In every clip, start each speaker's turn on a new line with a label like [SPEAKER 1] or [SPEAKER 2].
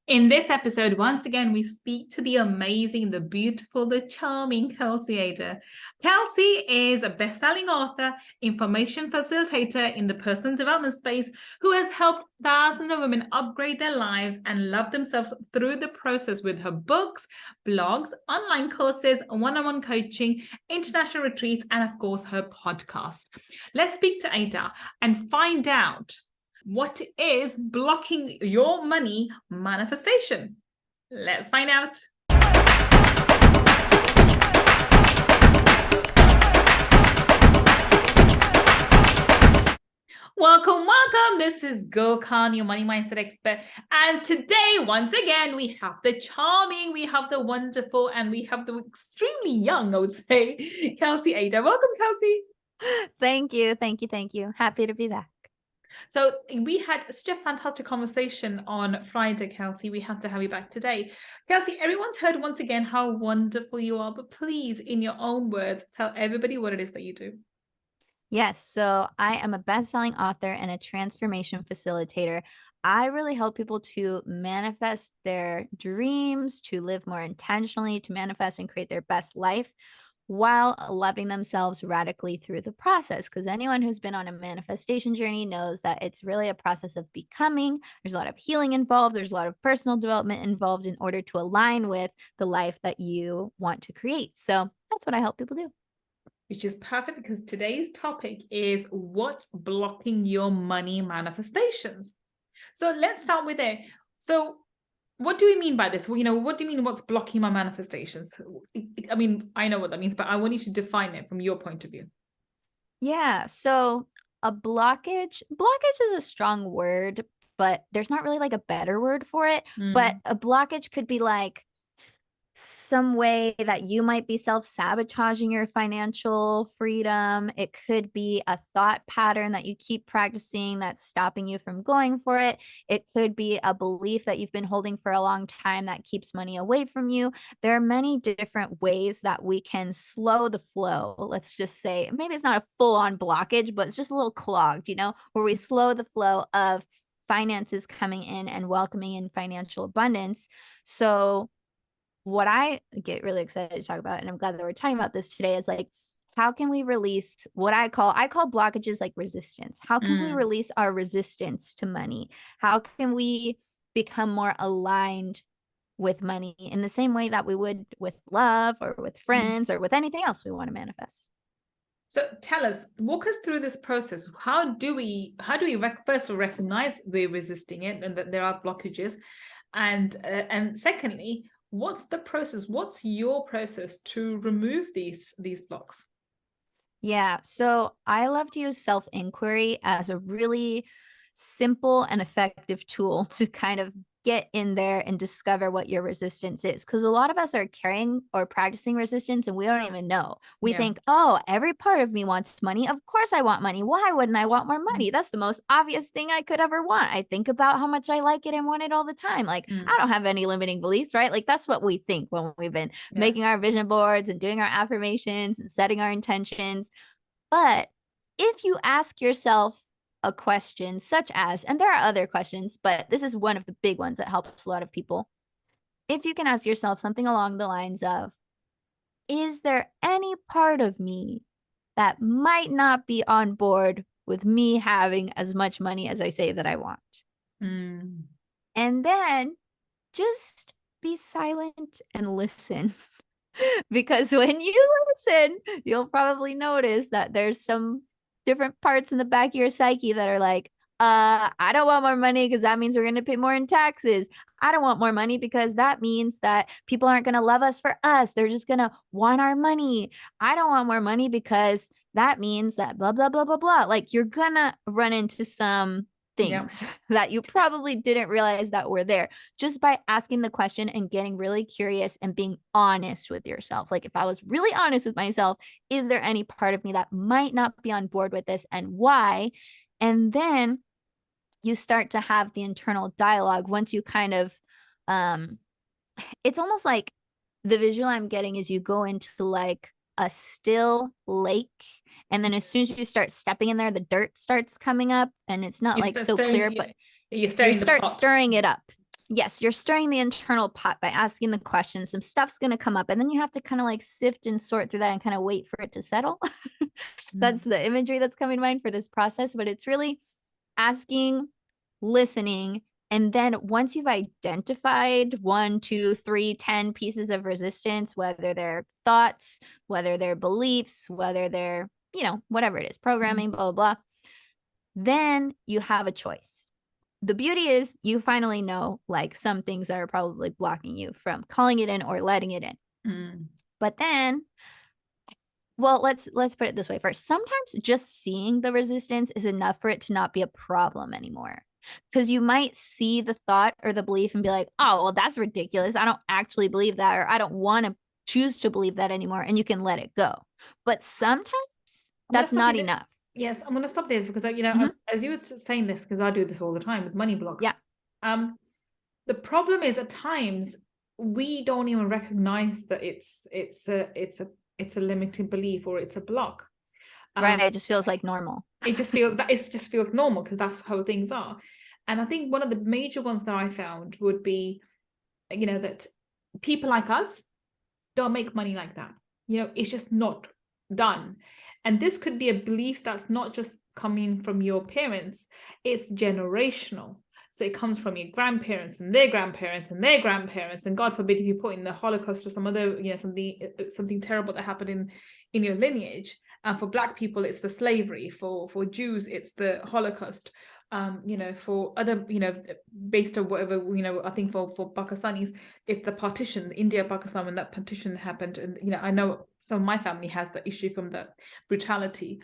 [SPEAKER 1] In this episode, once again, we speak to the amazing, the beautiful, the charming Kelsey Aida. Kelsey is a best-selling author, information facilitator in the personal development space who has helped thousands of women upgrade their lives and love themselves through the process with her books, blogs, online courses, one-on-one coaching, international retreats, and of course, her podcast. Let's speak to Aida and find out what is blocking your money manifestation. Let's find out. Welcome. This is Gull, your money mindset expert. And today, once again, we have the charming, we have the wonderful, and we have the extremely young, I would say, Kelsey Aida. Welcome, Kelsey.
[SPEAKER 2] Thank you. Happy to be back.
[SPEAKER 1] So we had such a fantastic conversation on Friday, Kelsey. We had to have you back today. Kelsey, everyone's heard once again how wonderful you are, but please, in your own words, tell everybody what it is that you do.
[SPEAKER 2] Yes. So I am a best-selling author and a transformation facilitator. I really help people to manifest their dreams, to live more intentionally, to manifest and create their best life while loving themselves radically through the process. Because anyone who's been on a manifestation journey knows that it's really a process of becoming. There's a lot of healing involved. There's a lot of personal development involved in order to align with the life that you want to create. So that's what I help people do.
[SPEAKER 1] Which is perfect because today's topic is what's blocking your money manifestations. So let's start with it. So what do we mean by this? Well, what do you mean what's blocking my manifestations? I mean, I know what that means, but I want you to define it from your point of view.
[SPEAKER 2] Yeah. So a blockage is a strong word, but there's not really like a better word for it. But a blockage could be like some way that you might be self-sabotaging your financial freedom. It could be a thought pattern that you keep practicing that's stopping you from going for it. It could be a belief that you've been holding for a long time that keeps money away from you. There are many different ways that we can slow the flow. Let's just say maybe it's not a full-on blockage, but it's just a little clogged, where we slow the flow of finances coming in and welcoming in financial abundance. So what I get really excited to talk about, and I'm glad that we're talking about this today, is like, how can we release what I call blockages like resistance? How can we release our resistance to money? How can we become more aligned with money in the same way that we would with love or with friends or with anything else we want to manifest?
[SPEAKER 1] So tell us, walk us through this process. How do we first of all recognize we're resisting it and that there are blockages, and secondly, what's the process? What's your process to remove these blocks?
[SPEAKER 2] Yeah, so I love to use self-inquiry as a really simple and effective tool to kind of get in there and discover what your resistance is. Because a lot of us are carrying or practicing resistance and we don't even know. We think, oh, every part of me wants money. Of course I want money. Why wouldn't I want more money? That's the most obvious thing I could ever want. I think about how much I like it and want it all the time. Like, I don't have any limiting beliefs, right? Like, that's what we think when we've been making our vision boards and doing our affirmations and setting our intentions. But if you ask yourself a question such as, and there are other questions, but this is one of the big ones that helps a lot of people. If you can ask yourself something along the lines of, is there any part of me that might not be on board with me having as much money as I say that I want? And then just be silent and listen. Because when you listen, you'll probably notice that there's some different parts in the back of your psyche that are like, I don't want more money because that means we're going to pay more in taxes. I don't want more money because that means that people aren't going to love us for us. They're just going to want our money. I don't want more money because that means that blah, blah, blah, blah, blah. Like, you're going to run into some things that you probably didn't realize that were there just by asking the question and getting really curious and being honest with yourself. Like, if I was really honest with myself, is there any part of me that might not be on board with this and why? And then you start to have the internal dialogue once you kind of, it's almost like the visual I'm getting is you go into like a still lake, and then as soon as you start stepping in there, the dirt starts coming up, and it's not like so clear, but you start stirring it up. yes, you're stirring the internal pot by asking the questions. Some stuff's going to come up, and then you have to kind of like sift and sort through that and kind of wait for it to settle. That's the imagery that's coming to mind for this process. But it's really asking, listening, and then once you've identified 1, 2, 3, 10 pieces of resistance, whether they're thoughts, whether they're beliefs, whether they're, whatever it is, programming, blah, blah, blah, then you have a choice. The beauty is you finally know like some things that are probably blocking you from calling it in or letting it in. But then, well, let's put it this way first. Sometimes just seeing the resistance is enough for it to not be a problem anymore. Because you might see the thought or the belief and be like, oh, well, that's ridiculous. I don't actually believe that, or I don't want to choose to believe that anymore. And you can let it go. But sometimes that's not enough.
[SPEAKER 1] Yes, I'm going to stop there because, as you were saying this, because I do this all the time with money blocks.
[SPEAKER 2] Yeah.
[SPEAKER 1] The problem is at times we don't even recognize that it's a limiting belief or it's a block.
[SPEAKER 2] Right. It just feels like normal.
[SPEAKER 1] It just feels normal because that's how things are. And I think one of the major ones that I found would be, that people like us don't make money like that. It's just not done. And this could be a belief that's not just coming from your parents, it's generational. So it comes from your grandparents and their grandparents and their grandparents. And God forbid if you put in the Holocaust or some other, something terrible that happened in your lineage. And for Black people, it's the slavery. For Jews, it's the Holocaust. For other, based on whatever, I think for Pakistanis, it's the partition, India-Pakistan, when that partition happened. And, I know some of my family has the issue from the brutality.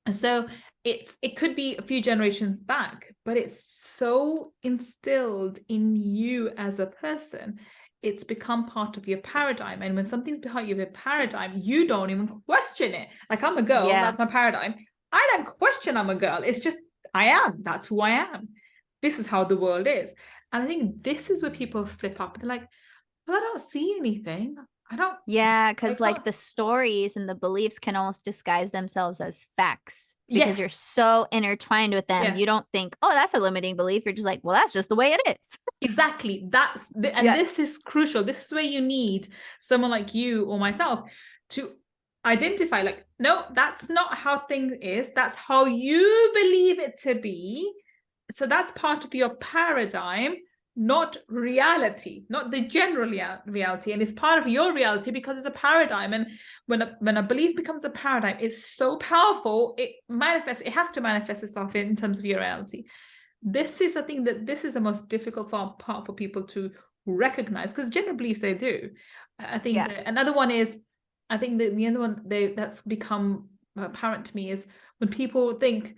[SPEAKER 1] And so it could be a few generations back, but it's so instilled in you as a person. It's become part of your paradigm. And when something's behind your paradigm, you don't even question it. Like, I'm a girl, that's my paradigm. I don't question I'm a girl. It's just, I am. That's who I am. This is how the world is. And I think this is where people slip up. They're like, well, I don't see anything. I don't.
[SPEAKER 2] Yeah, because like the stories and the beliefs can almost disguise themselves as facts because you're so intertwined with them. You don't think, oh, that's a limiting belief. You're just like, well, that's just the way it is.
[SPEAKER 1] Exactly. This is crucial. This is where you need someone like you or myself to identify, like, no, that's not how things is. That's how you believe it to be. So that's part of your paradigm, not reality, not the general reality. And it's part of your reality because it's a paradigm. And when a belief becomes a paradigm, it's so powerful. It has to manifest itself in terms of your reality. This is, I think that this is the most difficult part for people to recognize, because general beliefs, they do. I think another one is, I think that the other one that's become apparent to me is when people think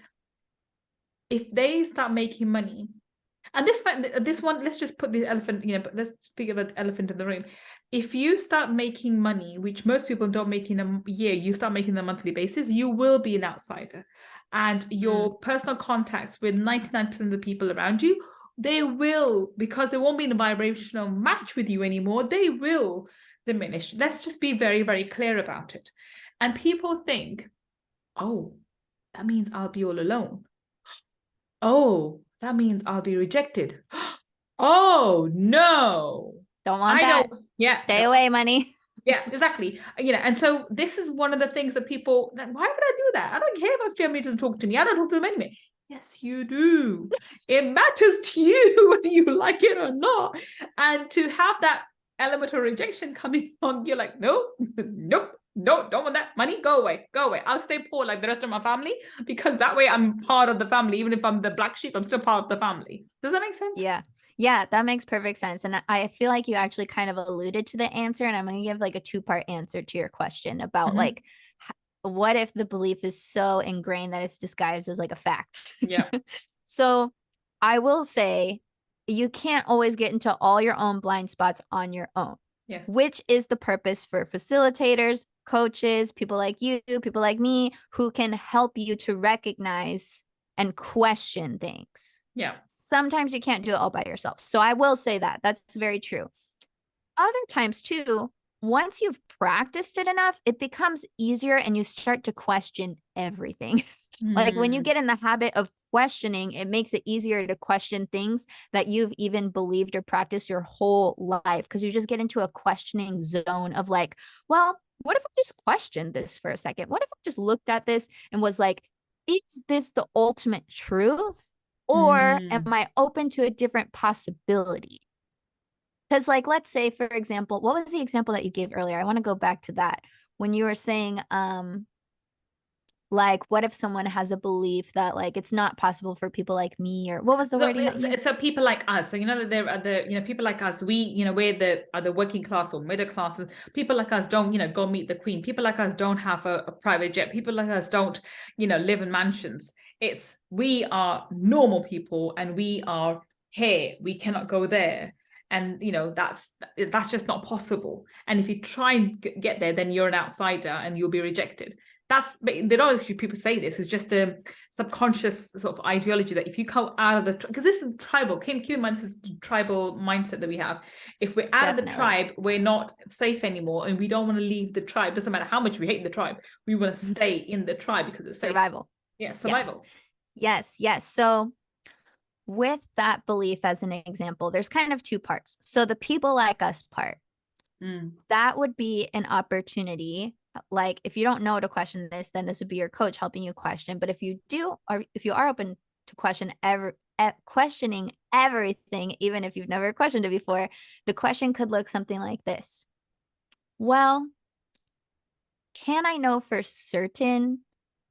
[SPEAKER 1] if they start making money, and this one, let's just put the elephant, but let's speak of an elephant in the room. If you start making money, which most people don't make in a year, you start making on a monthly basis, you will be an outsider. And your personal contacts with 99% of the people around you, they will, because they won't be in a vibrational match with you anymore, they will diminish. Let's just be very, very clear about it. And people think, oh, that means I'll be all alone. Oh, that means I'll be rejected. Oh, no.
[SPEAKER 2] Don't want that. Stay away, money.
[SPEAKER 1] Yeah, exactly. And so this is one of the things that people, why would I do that? I don't care if my family doesn't talk to me. I don't talk to them anyway. Yes, you do. It matters to you whether you like it or not. And to have that element of rejection coming on, you're like, no, don't want that money. Go away. I'll stay poor like the rest of my family, because that way I'm part of the family. Even if I'm the black sheep, I'm still part of the family. Does that make sense?
[SPEAKER 2] Yeah, that makes perfect sense. And I feel like you actually kind of alluded to the answer, and I'm going to give like a 2-part answer to your question about like, what if the belief is so ingrained that it's disguised as like a fact?
[SPEAKER 1] Yeah.
[SPEAKER 2] So I will say you can't always get into all your own blind spots on your own.
[SPEAKER 1] Yes.
[SPEAKER 2] Which is the purpose for facilitators, coaches, people like you, people like me, who can help you to recognize and question things.
[SPEAKER 1] Yeah.
[SPEAKER 2] Sometimes you can't do it all by yourself. So I will say that. That's very true. Other times too, once you've practiced it enough, it becomes easier and you start to question everything. Like when you
[SPEAKER 1] Mm.
[SPEAKER 2] get in the habit of questioning, it makes it easier to question things that you've even believed or practiced your whole life, because you just get into a questioning zone of like, well, what if I just questioned this for a second? What if I just looked at this and was like, is this the ultimate truth? Or am
[SPEAKER 1] Mm.
[SPEAKER 2] I open to a different possibility? Because, like, let's say, for example, what was the example that you gave earlier? I want to go back to that. When you were saying, like, what if someone has a belief that like it's not possible for people like me, or what was the wording that you used?
[SPEAKER 1] So people like us, so that there are people like us, we we're the working class or middle class, and people like us don't go meet the queen. People like us don't have a private jet. People like us don't live in mansions. It's we are normal people, and we are here. We cannot go there, and that's just not possible. And if you try and get there, then you're an outsider and you'll be rejected. They don't actually people say this. It's just a subconscious sort of ideology that if you come out of the, because this is tribal, keep in mind, this is tribal mindset that we have. If we're out of the tribe, we're not safe anymore, and we don't want to leave the tribe. Doesn't matter how much we hate the tribe, we want to stay in the tribe because it's safe.
[SPEAKER 2] Survival.
[SPEAKER 1] Yeah, survival.
[SPEAKER 2] Yes. So with that belief as an example, there's kind of two parts. So the people like us part, that would be an opportunity. Like if you don't know to question this, then this would be your coach helping you question. But if you do, or if you are open to questioning everything, even if you've never questioned it before, the question could look something like this. Well, can I know for certain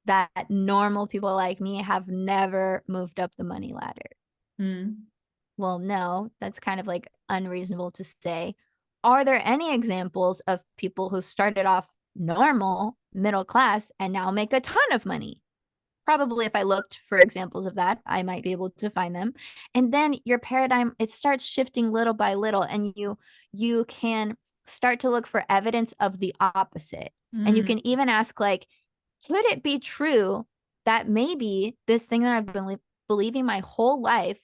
[SPEAKER 2] that normal people like me have never moved up the money ladder? Well, no, that's kind of like unreasonable to say. Are there any examples of people who started off normal, middle class, and now make a ton of money? Probably if I looked for examples of that, I might be able to find them. And then your paradigm, it starts shifting little by little, and you can start to look for evidence of the opposite. And you can even ask, like, could it be true that maybe this thing that I've been believing my whole life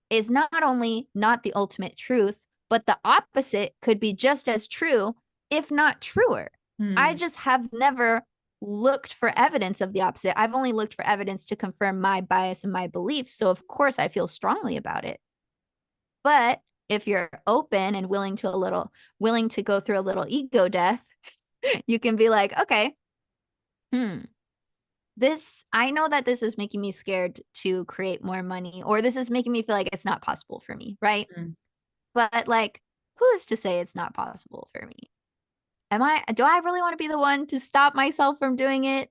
[SPEAKER 2] is not only not the ultimate truth, but the opposite could be just as true, if not truer? I just have never looked for evidence of the opposite. I've only looked for evidence to confirm my bias and my beliefs. So of course I feel strongly about it. But if you're open and willing to go through a little ego death, you can be like, okay, I know that this is making me scared to create more money, or this is making me feel like it's not possible for me, right? But like, who's to say it's not possible for me? Do I really want to be the one to stop myself from doing it?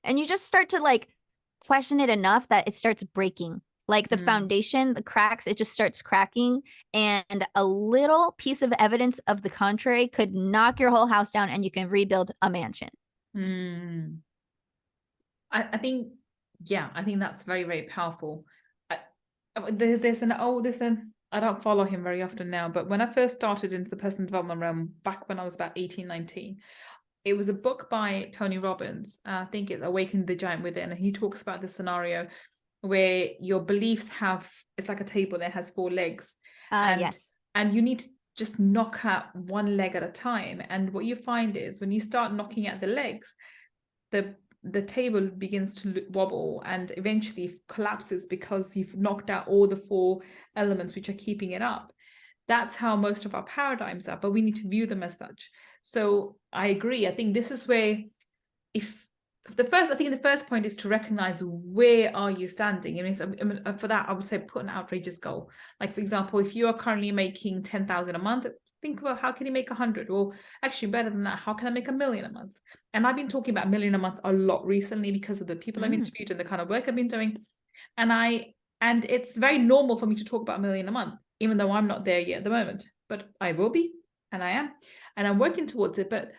[SPEAKER 2] And you just start to like question it enough that it starts breaking. Like the foundation, the cracks, it just starts cracking. And a little piece of evidence of the contrary could knock your whole house down and you can rebuild a mansion.
[SPEAKER 1] I think that's very, very powerful. I don't follow him very often now, but when I first started into the personal development realm back when I was about 18, 19, it was a book by Tony Robbins. I think it's Awakening the Giant Within. And he talks about the scenario where your beliefs it's like a table that has 4 legs. And you need to just knock out one leg at a time. And what you find is when you start knocking out the legs, the table begins to wobble and eventually collapses because you've knocked out all the 4 elements which are keeping it up. That's how most of our paradigms are, but we need to view them as such. So I agree. I think this is where the first point is to recognize where are you standing. For that, I would say put an outrageous goal. Like, for example, if you are currently making 10,000 a month, think about how can you make 100? Well, actually better than that, how can I make 1 million a month? And I've been talking about 1 million a month a lot recently because of the people I've interviewed and the kind of work I've been doing. And it's very normal for me to talk about 1 million a month, even though I'm not there yet at the moment, but I will be, and I am, and I'm working towards it. But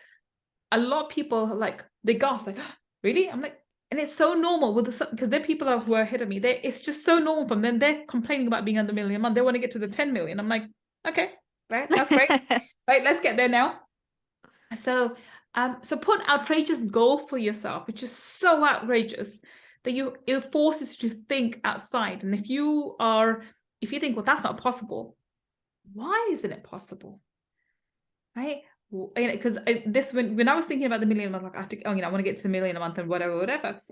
[SPEAKER 1] a lot of people like, they gasp like, oh, really? I'm like, and it's so normal because they're people who are ahead of me. It's just so normal from them. They're complaining about being under 1 million a month. They want to get to the 10 million. I'm like, okay, right, that's great. Right, let's get there now. So put an outrageous goal for yourself, which is so outrageous that it forces you to think outside. And if you think, well, that's not possible, why isn't it possible? Right? Because when I was thinking about the 1 million, I was like, I want to get to 1 million a month and whatever.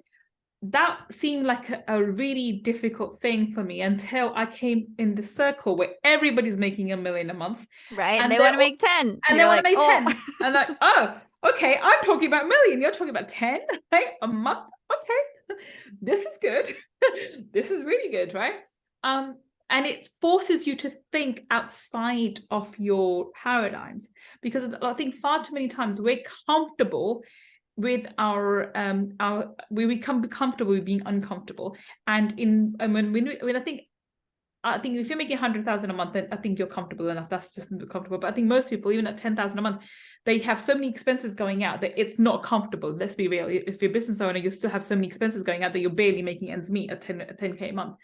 [SPEAKER 1] that seemed like a really difficult thing for me until I came in the circle where everybody's making $1 million a month.
[SPEAKER 2] Right.
[SPEAKER 1] And
[SPEAKER 2] they want to make 10.
[SPEAKER 1] And
[SPEAKER 2] You're
[SPEAKER 1] they want to
[SPEAKER 2] like,
[SPEAKER 1] make
[SPEAKER 2] oh.
[SPEAKER 1] 10. And like, oh, okay, I'm talking about million. You're talking about 10, right? A month. Okay. This is good. This is really good, right? And it forces you to think outside of your paradigms, because I think far too many times we're comfortable with our we become comfortable with being uncomfortable. And when I think if you're making 100,000 a month, then I think you're comfortable enough. That's just comfortable. But I think most people, even at 10,000 a month, they have so many expenses going out that it's not comfortable. Let's be real. If you're a business owner, you still have so many expenses going out that you're barely making ends meet at 10K a month.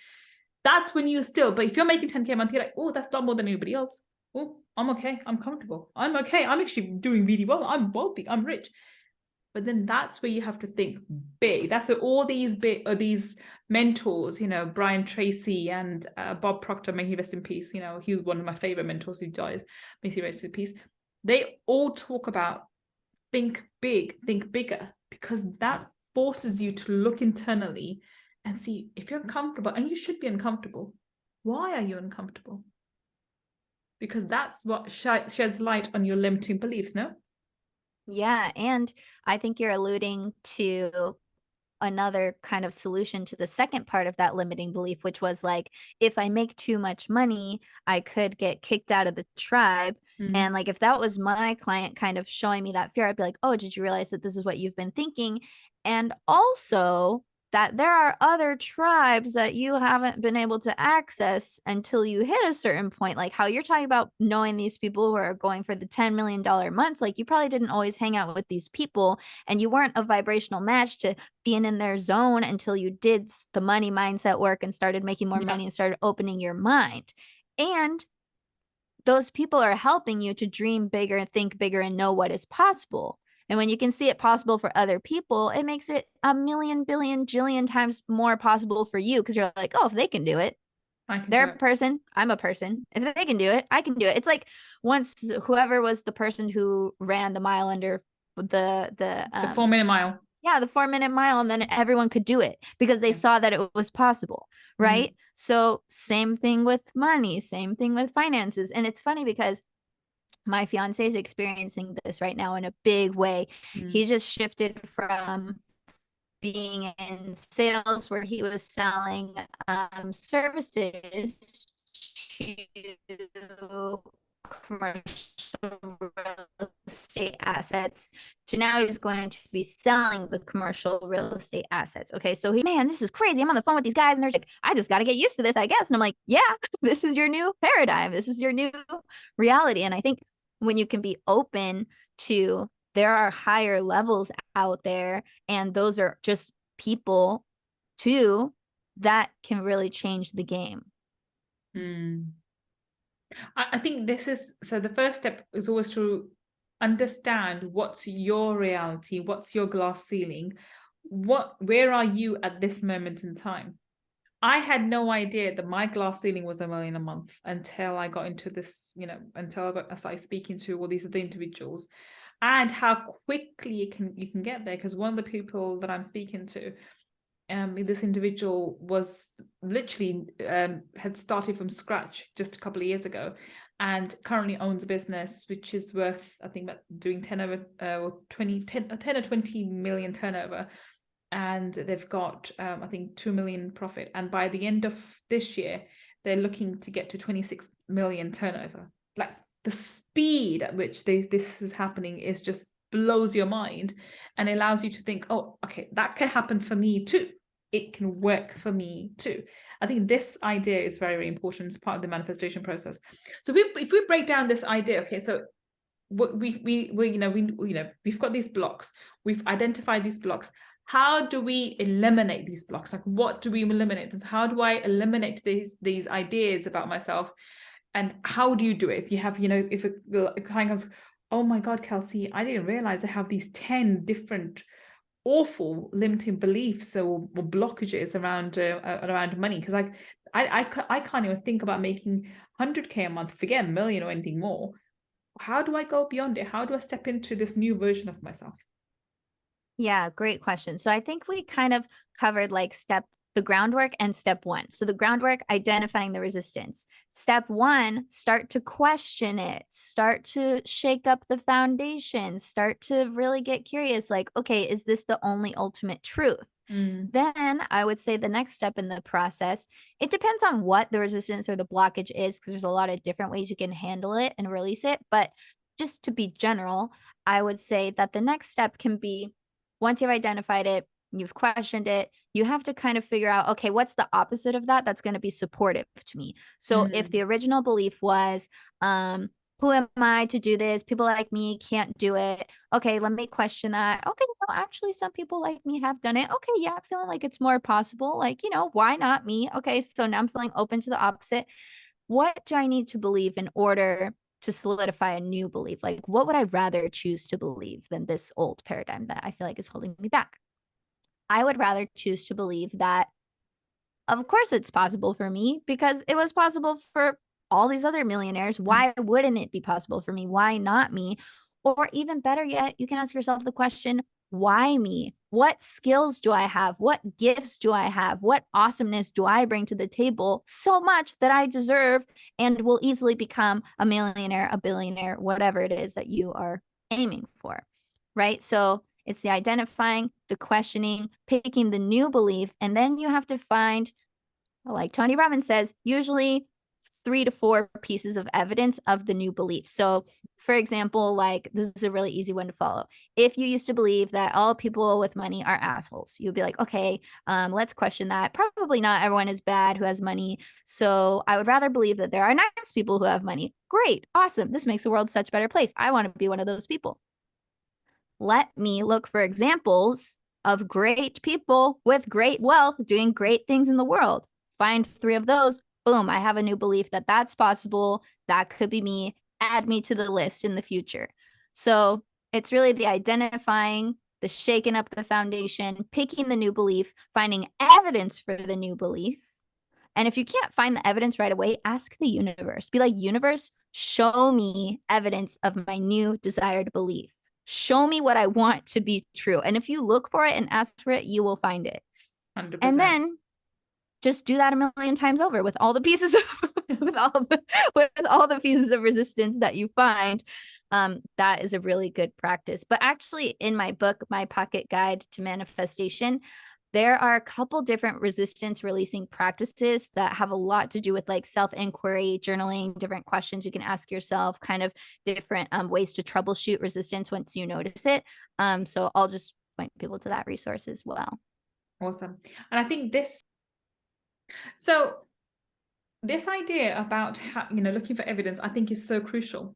[SPEAKER 1] That's when you still, but if you're making 10K a month, you're like, oh, that's not more than anybody else. Oh, I'm okay. I'm comfortable. I'm okay. I'm actually doing really well. I'm wealthy. I'm rich. But then that's where you have to think big. That's where all these these mentors, Brian Tracy and Bob Proctor, may he rest in peace. He was one of my favorite mentors who died. May he rest in peace. They all talk about think big, think bigger, because that forces you to look internally and see if you're uncomfortable, and you should be uncomfortable. Why are you uncomfortable? Because that's what sheds light on your limiting beliefs, no?
[SPEAKER 2] Yeah. And I think you're alluding to another kind of solution to the second part of that limiting belief, which was like, if I make too much money, I could get kicked out of the tribe. And like, if that was my client kind of showing me that fear, I'd be like, oh, did you realize that this is what you've been thinking? And also that there are other tribes that you haven't been able to access until you hit a certain point. Like how you're talking about knowing these people who are going for the $10 million months, like you probably didn't always hang out with these people, and you weren't a vibrational match to being in their zone until you did the money mindset work and started making more money and started opening your mind. And those people are helping you to dream bigger and think bigger and know what is possible. And when you can see it possible for other people, it makes it a million, billion, jillion times more possible for you, because you're like, oh, if they can do it, they're a person, I'm a person. If they can do it, I can do it. It's like once whoever was the person who ran the mile under the
[SPEAKER 1] 4-minute mile.
[SPEAKER 2] Yeah, the 4-minute mile, and then everyone could do it because they saw that it was possible, right? So same thing with money, same thing with finances. And it's funny because my fiance is experiencing this right now in a big way. He just shifted from being in sales, where he was selling services, to commercial real estate assets, to now he's going to be selling the commercial real estate assets. Okay, so man, this is crazy. I'm on the phone with these guys and they're like, I just got to get used to this, I guess. And I'm like, yeah, this is your new paradigm. This is your new reality. And I think when you can be open to, there are higher levels out there, and those are just people too, that can really change the game.
[SPEAKER 1] I think this is, so the first step is always to understand what's your reality, what's your glass ceiling, where are you at this moment in time. I had no idea that my glass ceiling was $1 million a month until I got into this, until I started speaking to all these other individuals, and how quickly you can get there. Because one of the people that I'm speaking to, this individual was literally had started from scratch just a couple of years ago, and currently owns a business which is worth, I think, about doing 10 or 20 million turnover, and they've got I think 2 million profit, and by the end of this year they're looking to get to 26 million turnover. Like, the speed at which this is happening is just blows your mind, and allows you to think, oh, okay, that can happen for me too. It can work for me too. I think this idea is very, very important as part of the manifestation process. So if we break down this idea, okay, so we've got these blocks, we've identified these blocks. How do we eliminate these blocks? Like, what do we eliminate? How do I eliminate these ideas about myself? And how do you do it? If you have, if a client comes, oh my God, Kelsey, I didn't realize I have these 10 different awful limiting beliefs or blockages around money, because I can't even think about making 100K a month, forget a million or anything more. How do I go beyond it? How do I step into this new version of myself?
[SPEAKER 2] Yeah, great question. So I think we kind of covered like the groundwork and step one. So the groundwork, identifying the resistance. Step one, start to question it, start to shake up the foundation, start to really get curious like, okay, is this the only ultimate truth?
[SPEAKER 1] Mm,
[SPEAKER 2] Then I would say the next step in the process, it depends on what the resistance or the blockage is, because there's a lot of different ways you can handle it and release it. But just to be general, I would say that the next step can be once you've identified it, you've questioned it, you have to kind of figure out, okay, what's the opposite of that that's going to be supportive to me? So if
[SPEAKER 1] mm,
[SPEAKER 2] the original belief was, who am I to do this? People like me can't do it. Okay, let me question that. Okay, no, actually, some people like me have done it. Okay, yeah, I'm feeling like it's more possible. Like, why not me? Okay, so now I'm feeling open to the opposite. What do I need to believe in order to solidify a new belief? Like, what would I rather choose to believe than this old paradigm that I feel like is holding me back? I would rather choose to believe that, of course, it's possible for me because it was possible for all these other millionaires.
[SPEAKER 1] mm.
[SPEAKER 2] Why wouldn't it be possible for me? Why not me? Or even better yet, you can ask yourself the question, why me? What skills do I have? What gifts do I have? What awesomeness do I bring to the table so much that I deserve and will easily become a millionaire, a billionaire, whatever it is that you are aiming for? Right. So it's the identifying, the questioning, picking the new belief, and then you have to find, like Tony Robbins says, usually 3 to 4 pieces of evidence of the new belief. So, for example, like this is a really easy one to follow. If you used to believe that all people with money are assholes, you'd be like, okay, let's question that. Probably not everyone is bad who has money. So I would rather believe that there are nice people who have money. Great, awesome. This makes the world such a better place. I want to be one of those people. Let me look for examples of great people with great wealth doing great things in the world. Find 3 of those. Boom, I have a new belief that that's possible. That could be me. Add me to the list in the future. So it's really the identifying, the shaking up the foundation, picking the new belief, finding evidence for the new belief. And if you can't find the evidence right away, ask the universe. Be like, universe, show me evidence of my new desired belief. Show me what I want to be true. And if you look for it and ask for it, you will find it. And
[SPEAKER 1] 100%.
[SPEAKER 2] then just do that a million times over with all the pieces of with all the pieces of resistance that you find. That is a really good practice. But actually, in my book, My Pocket Guide to Manifestation, there are a couple different resistance releasing practices that have a lot to do with like self-inquiry, journaling, different questions you can ask yourself, kind of different ways to troubleshoot resistance once you notice it. So I'll just point people to that resource as well.
[SPEAKER 1] Awesome. And I think so this idea about how, looking for evidence, I think is so crucial.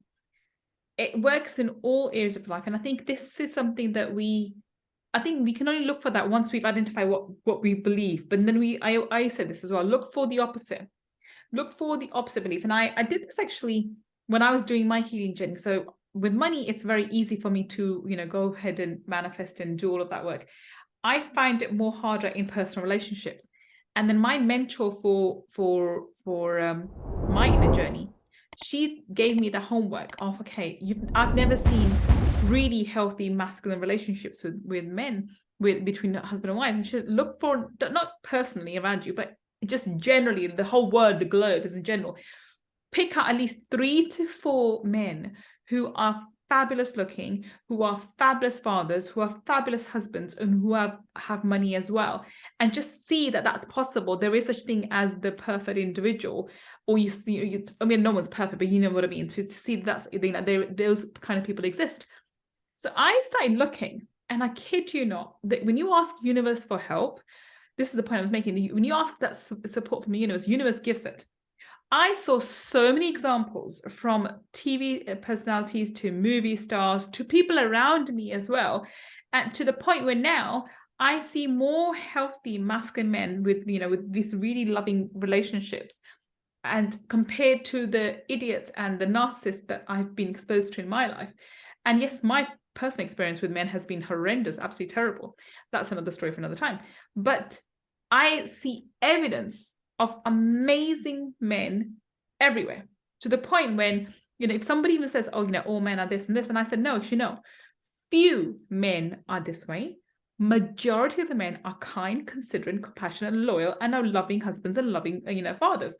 [SPEAKER 1] It works in all areas of life. And I think this is something that I think we can only look for that once we've identified what we believe. But then I said this as well, look for the opposite. Look for the opposite belief. And I did this actually when I was doing my healing journey. So with money, it's very easy for me to, go ahead and manifest and do all of that work. I find it more harder in personal relationships. And then my mentor for my inner journey, she gave me the homework of, okay, I've never seen really healthy masculine relationships with men, between husband and wife. You should look for, not personally around you, but just generally the whole world, the globe as in general. Pick out at least 3 to 4 men who are fabulous looking, who are fabulous fathers, who are fabulous husbands, and who have money as well, and just see that that's possible. There is such thing as the perfect individual, or you see, I mean, no one's perfect, but you know what I mean. To see that's, those kind of people exist. So I started looking, and I kid you not, that when you ask universe for help, this is the point I was making. When you ask that support from the universe gives it. I saw so many examples from TV personalities to movie stars to people around me as well, and to the point where now I see more healthy masculine men with these really loving relationships, and compared to the idiots and the narcissists that I've been exposed to in my life. And yes, my personal experience with men has been horrendous, absolutely terrible. That's another story for another time. But I see evidence of amazing men everywhere, to the point when, if somebody even says, oh, all men are this and this, and I said, no, few men are this way, Majority of the men are kind, considerate, compassionate, and loyal, and are loving husbands and loving, fathers.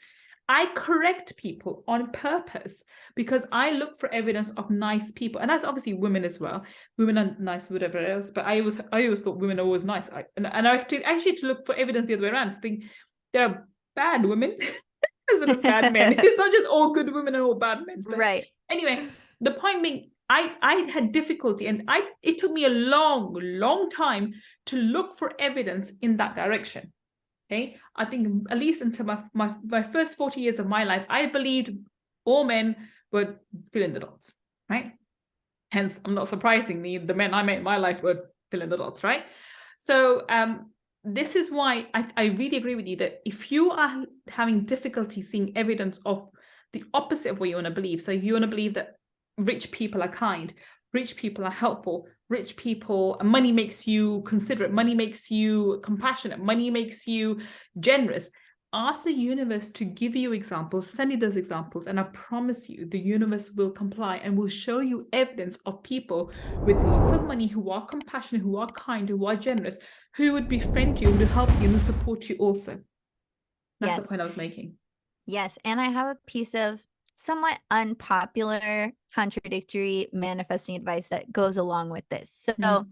[SPEAKER 1] I correct people on purpose because I look for evidence of nice people, and that's obviously women as well. Women are nice, whatever else, but I always thought women are always nice. And I actually to look for evidence the other way around, to think there are bad women as well as bad men. It's not just all good women and all bad men. But
[SPEAKER 2] right.
[SPEAKER 1] Anyway, the point being, I had difficulty, and it took me a long time to look for evidence in that direction. Okay, I think at least until my first 40 years of my life, I believed all men would fill in the dots, right? Hence, I'm not surprisingly, the men I met in my life would fill in the dots, right? So this is why I really agree with you that if you are having difficulty seeing evidence of the opposite of what you want to believe, so if you want to believe that rich people are kind, rich people are helpful, rich people, money makes you considerate, money makes you compassionate, money makes you generous, ask the universe to give you examples, send you those examples, and I promise you the universe will comply and will show you evidence of people with lots of money who are compassionate, who are kind, who are generous, who would befriend you, to help you, and support you also. That's the point I was making.
[SPEAKER 2] Yes, and I have a piece of somewhat unpopular, contradictory manifesting advice that goes along with this. So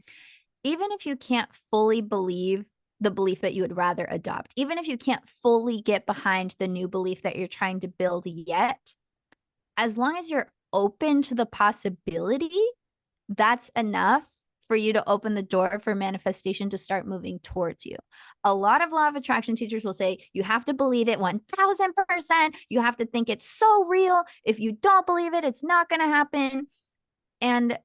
[SPEAKER 2] even if you can't fully believe the belief that you would rather adopt, even if you can't fully get behind the new belief that you're trying to build yet, as long as you're open to the possibility, that's enough for you to open the door for manifestation to start moving towards you. A lot of law of attraction teachers will say, you have to believe it 1000%. You have to think it's so real. If you don't believe it, it's not going to happen. And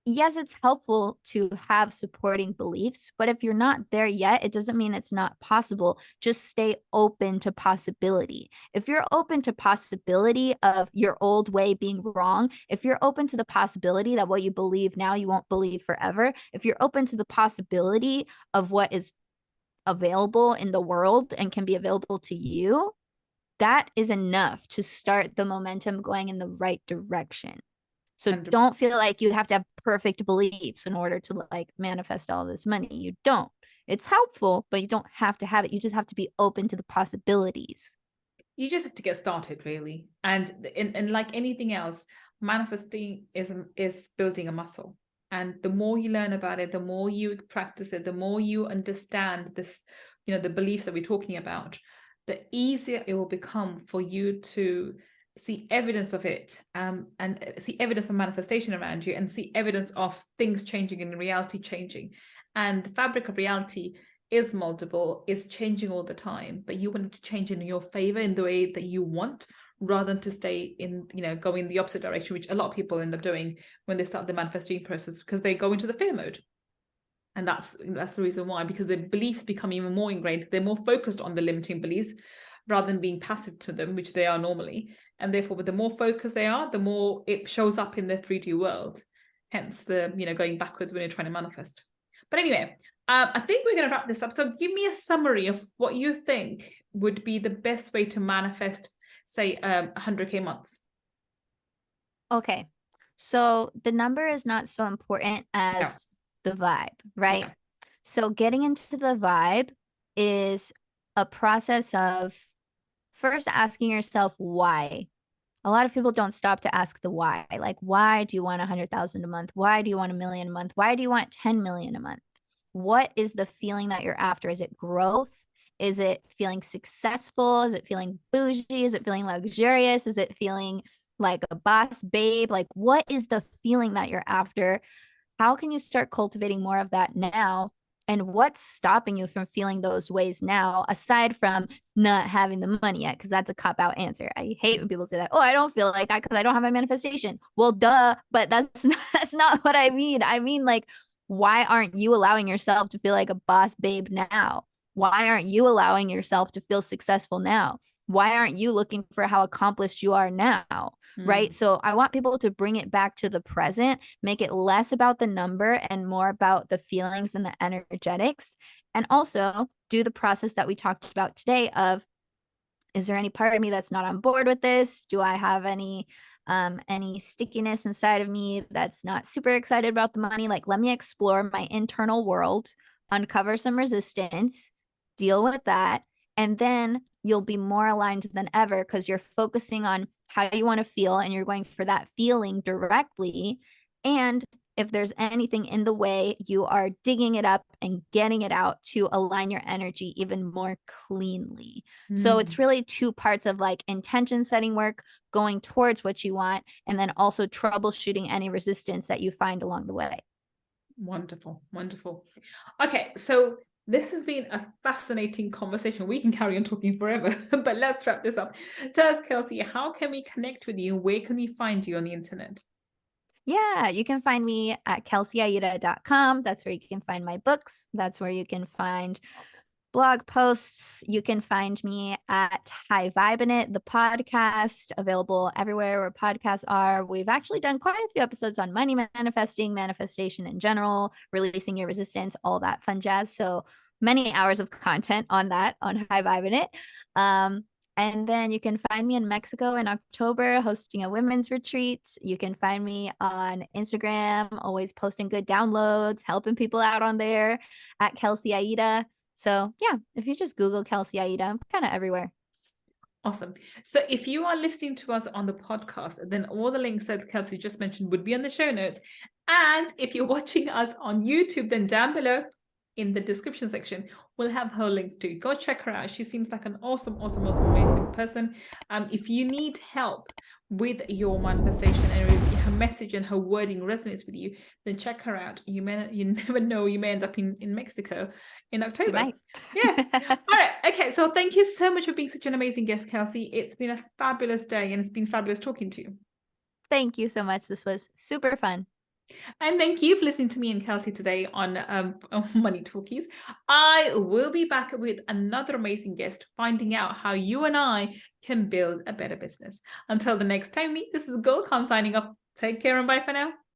[SPEAKER 2] yes, it's helpful to have supporting beliefs, but if you're not there yet, it doesn't mean it's not possible. Just stay open to possibility. If you're open to possibility of your old way being wrong, if you're open to the possibility that what you believe now, you won't believe forever, if you're open to the possibility of what is available in the world and can be available to you, that is enough to start the momentum going in the right direction. So
[SPEAKER 1] 100%.
[SPEAKER 2] Don't feel like you have to have perfect beliefs in order to manifest all this money. You don't. It's helpful, but you don't have to have it. You just have to be open to the possibilities.
[SPEAKER 1] You just have to get started, really. And like anything else, manifesting is building a muscle. And the more you learn about it, the more you practice it, the more you understand this, the beliefs that we're talking about, the easier it will become for you to see evidence of it, and see evidence of manifestation around you, and see evidence of things changing and reality changing. And the fabric of reality is moldable, is changing all the time, but you want it to change in your favor in the way that you want, rather than to stay in, going the opposite direction, which a lot of people end up doing when they start the manifesting process, because they go into the fear mode. And that's the reason why, because the beliefs become even more ingrained. They're more focused on the limiting beliefs rather than being passive to them, which they are normally. And therefore, the more focused they are, the more it shows up in the 3D world. Hence the, going backwards when you're trying to manifest. But anyway, I think we're going to wrap this up. So give me a summary of what you think would be the best way to manifest, say, 100K months.
[SPEAKER 2] Okay. So the number is not so important as the vibe, right? Yeah. So getting into the vibe is a process of first asking yourself why. A lot of people don't stop to ask the why. Like, why do you want 100,000 a month? Why do you want $1 million a month? Why do you want 10 million a month? What is the feeling that you're after? Is it growth? Is it feeling successful? Is it feeling bougie? Is it feeling luxurious? Is it feeling like a boss babe? Like, what is the feeling that you're after? How can you start cultivating more of that now? And what's stopping you from feeling those ways now, aside from not having the money yet? Because that's a cop-out answer. I hate when people say that. Oh, I don't feel like that because I don't have my manifestation. Well, duh, but that's not what I mean. I mean, like, why aren't you allowing yourself to feel like a boss babe now? Why aren't you allowing yourself to feel successful now? Why aren't you looking for how accomplished you are now? Right? So I want people to bring it back to the present, make it less about the number and more about the feelings and the energetics. And also do the process that we talked about today of, is there any part of me that's not on board with this? Do I have any any stickiness inside of me that's not super excited about the money. Like, let me explore my internal world, uncover some resistance, deal with that, and then you'll be more aligned than ever because you're focusing on how you want to feel and you're going for that feeling directly. And if there's anything in the way, you are digging it up and getting it out to align your energy even more cleanly. So it's really two parts of like intention setting work, going towards what you want, and then also troubleshooting any resistance that you find along the way.
[SPEAKER 1] Wonderful, wonderful. Okay, so this has been a fascinating conversation. We can carry on talking forever, but let's wrap this up. Tell us, Kelsey, how can we connect with you? Where can we find you on the internet?
[SPEAKER 2] Yeah, you can find me at kelseyaida.com. That's where you can find my books. That's where you can find blog posts. You can find me at High Vibe in It, the podcast, available everywhere where podcasts are. We've actually done quite a few episodes on money manifesting, manifestation in general, releasing your resistance, all that fun jazz. So many hours of content on that on High Vibe in It. And then you can find me in Mexico in October hosting a women's retreat. You can find me on Instagram, always posting good downloads, helping people out on there at Kelsey Aida. So yeah, if you just Google Kelsey Aida, I'm kind of everywhere.
[SPEAKER 1] Awesome. So if you are listening to us on the podcast, then all the links that Kelsey just mentioned would be on the show notes. And if you're watching us on YouTube, then down below in the description section, we'll have her links too. Go check her out. She seems like an awesome, amazing person. If you need help with your manifestation and if her message and her wording resonates with you, then check her out. You never know, you may end up in Mexico in October. Yeah. All right. Okay. So thank you so much for being such an amazing guest, Kelsey. It's been a fabulous day and it's been fabulous talking to you.
[SPEAKER 2] Thank you so much. This was super fun.
[SPEAKER 1] And thank you for listening to me and Kelsey today on Money Talkies. I will be back with another amazing guest, finding out how you and I can build a better business. Until the next time, this is Gullkhan signing off. Take care and bye for now.